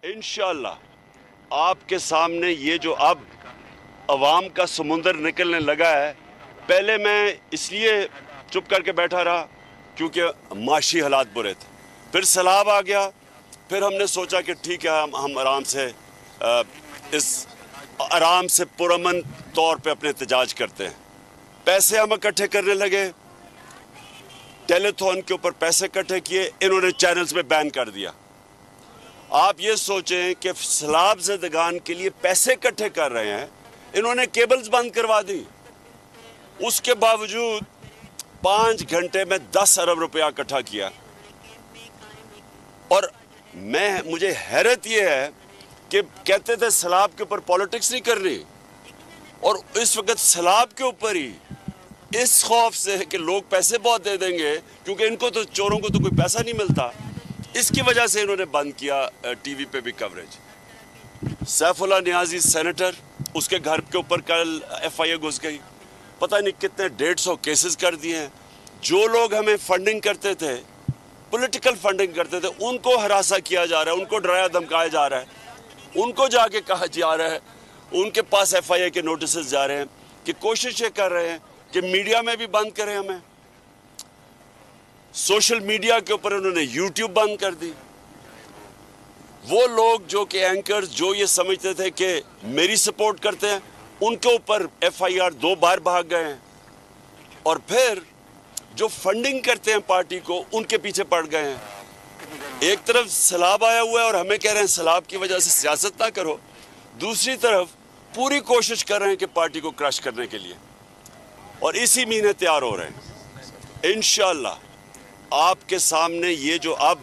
इंशाअल्लाह आपके सामने ये जो अब अवाम का समुंदर निकलने लगा है, पहले मैं इसलिए चुप करके बैठा रहा क्योंकि माशी हालात बुरे थे, फिर सैलाब आ गया, फिर हमने सोचा कि ठीक है हम आराम से पुरअमन तौर पे अपने एहतजाज करते हैं। पैसे हम इकट्ठे करने लगे, टेलीथॉन के ऊपर पैसे इकट्ठे किए, इन्होंने चैनल्स में बैन कर दिया। आप ये सोचें कि सैलाब ज़दगान के लिए पैसे इकट्ठे कर रहे हैं, इन्होंने केबल्स बंद करवा दी। उसके बावजूद 5 घंटे में 10 अरब रुपया इकट्ठा किया। और मुझे हैरत ये है कि कहते थे सैलाब के ऊपर पॉलिटिक्स नहीं करनी, और इस वक्त सैलाब के ऊपर ही इस खौफ से कि लोग पैसे बहुत दे देंगे, क्योंकि इनको तो चोरों को तो कोई पैसा नहीं मिलता, इसकी वजह से इन्होंने बंद किया टीवी पे भी कवरेज। सैफुल्लाह नियाजी सेनेटर, उसके घर के ऊपर कल FIA घुस गई, पता नहीं कितने 150 केसेस कर दिए हैं। जो लोग हमें फंडिंग करते थे, पॉलिटिकल फंडिंग करते थे, उनको हरासा किया जा रहा है, उनको डराया धमकाया जा रहा है, उनको जाके कहा जा रहा है, उनके पास FIA के नोटिस जा रहे हैं कि कोशिश ये कर रहे हैं कि मीडिया में भी बंद करें हमें। सोशल मीडिया के ऊपर उन्होंने YouTube बंद कर दी। वो लोग जो कि एंकर्स जो ये समझते थे कि मेरी सपोर्ट करते हैं, उनके ऊपर FIR 2 बार भाग गए हैं, और फिर जो फंडिंग करते हैं पार्टी को, उनके पीछे पड़ गए हैं। एक तरफ सैलाब आया हुआ है और हमें कह रहे हैं सैलाब की वजह से सियासत ना करो, दूसरी तरफ पूरी कोशिश कर रहे हैं कि पार्टी को क्रश करने के लिए, और इसी महीने तैयार हो रहे हैं। इंशाअल्लाह आपके सामने ये जो अब